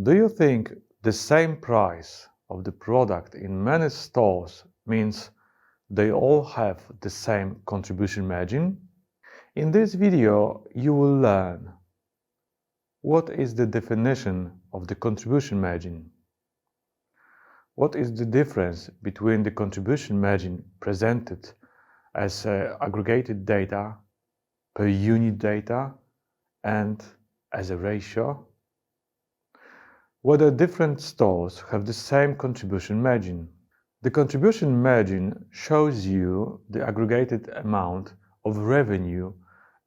Do you think the same price of the product in many stores means they all have the same contribution margin? In this video, you will learn what is the definition of the contribution margin, what is the difference between the contribution margin presented as aggregated data, per unit data, and as a ratio, whether different stores have the same contribution margin. The contribution margin shows you the aggregated amount of revenue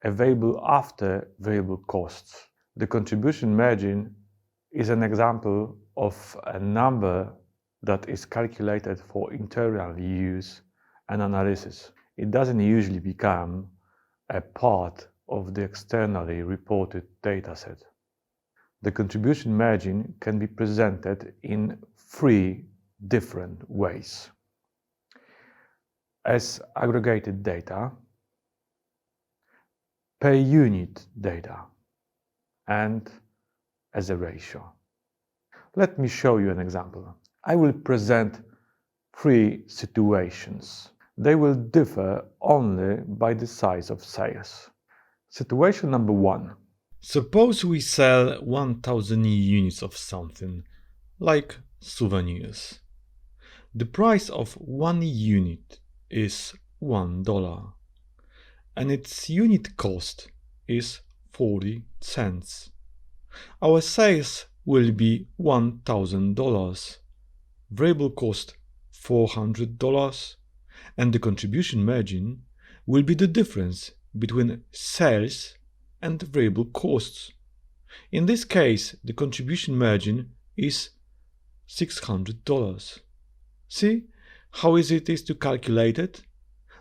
available after variable costs. The contribution margin is an example of a number that is calculated for internal use and analysis. It doesn't usually become a part of the externally reported dataset. The contribution margin can be presented in three different ways: as aggregated data, per unit data, and as a ratio. Let me show you an example. I will present three situations. They will differ only by the size of sales. Situation number one. Suppose we sell 1000 units of something, like souvenirs. The price of one unit is $1, and its unit cost is 40 cents. Our sales will be $1000, variable cost $400, and the contribution margin will be the difference between sales and variable costs. In this case, the contribution margin is $600. See how easy it is to calculate it?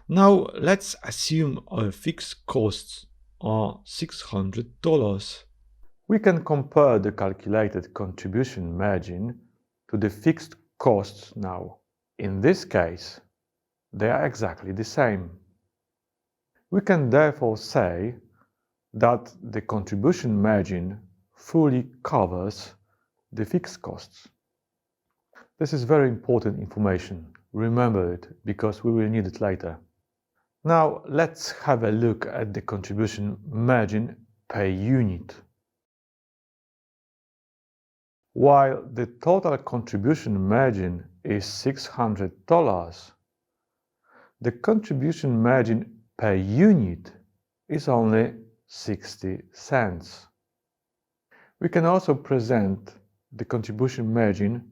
Now let's assume our fixed costs are $600. We can compare the calculated contribution margin to the fixed costs now. In this case, they are exactly the same. We can therefore say that the contribution margin fully covers the fixed costs. This is very important information. Remember it, because we will need it later. Now let's have a look at the contribution margin per unit. While the total contribution margin is $600, the contribution margin per unit is only 60 cents. We can also present the contribution margin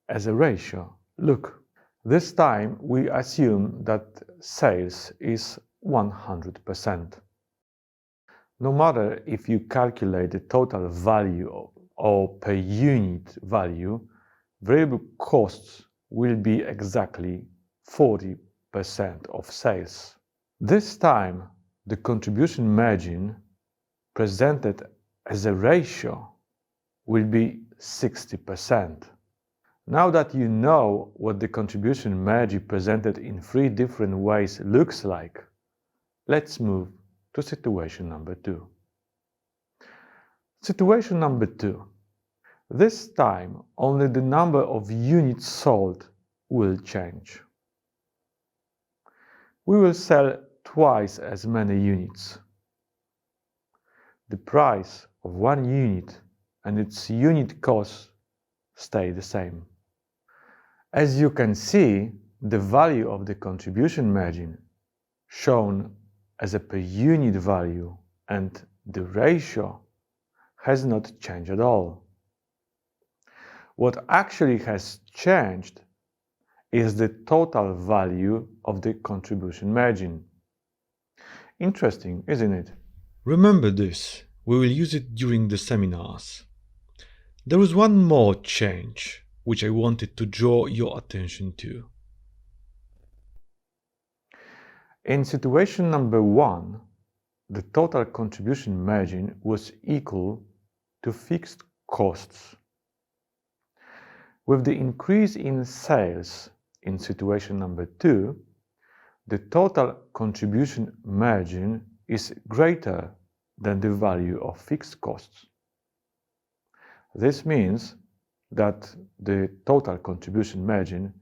as a ratio. Look, this time we assume that sales is 100%. No matter if you calculate the total value or per unit value, variable costs will be exactly 40% of sales. This time, the contribution margin presented as a ratio will be 60%. Now that you know what the contribution margin presented in three different ways looks like, let's move to situation number two. Situation number two. This time, only the number of units sold will change. We will sell twice as many units. The price of one unit and its unit cost stay the same. As you can see, the value of the contribution margin shown as a per unit value and the ratio has not changed at all. What actually has changed is the total value of the contribution margin. Interesting, isn't it? Remember this, we will use it during the seminars. There is one more change which I wanted to draw your attention to. In situation number one, the total contribution margin was equal to fixed costs. With the increase in sales in situation number two, the total contribution margin is greater than the value of fixed costs. This means that the total contribution margin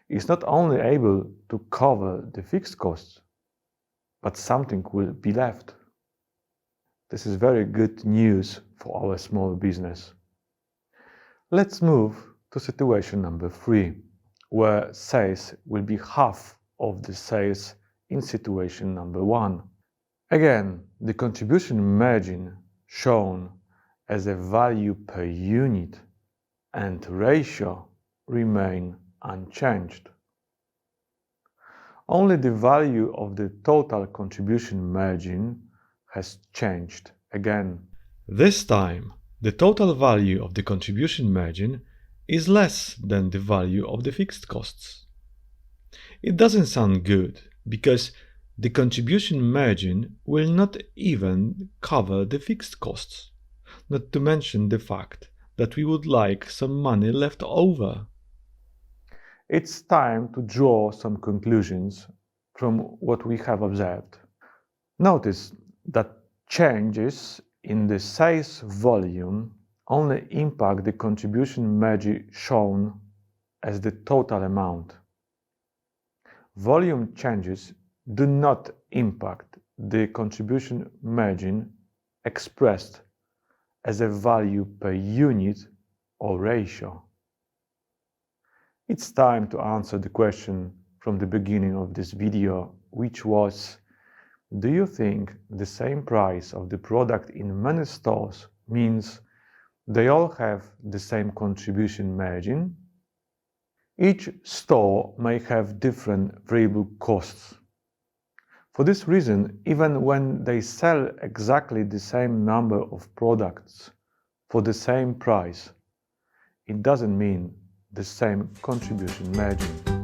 is not only able to cover the fixed costs, but something will be left. This is very good news for our small business. Let's move to situation number 3, where sales will be half of the sales in situation number 1. Again, the contribution margin shown as a value per unit and ratio remain unchanged. Only the value of the total contribution margin has changed again. This time, the total value of the contribution margin is less than the value of the fixed costs. It doesn't sound good because the contribution margin will not even cover the fixed costs, not to mention the fact that we would like some money left over. It's time to draw some conclusions from what we have observed. Notice that changes in the sales volume only impact the contribution margin shown as the total amount. Volume changes do not impact the contribution margin expressed as a value per unit or ratio. It's time to answer the question from the beginning of this video, which was: do you think the same price of the product in many stores means they all have the same contribution margin? Each store may have different variable costs. For this reason, even when they sell exactly the same number of products for the same price, it doesn't mean the same contribution margin.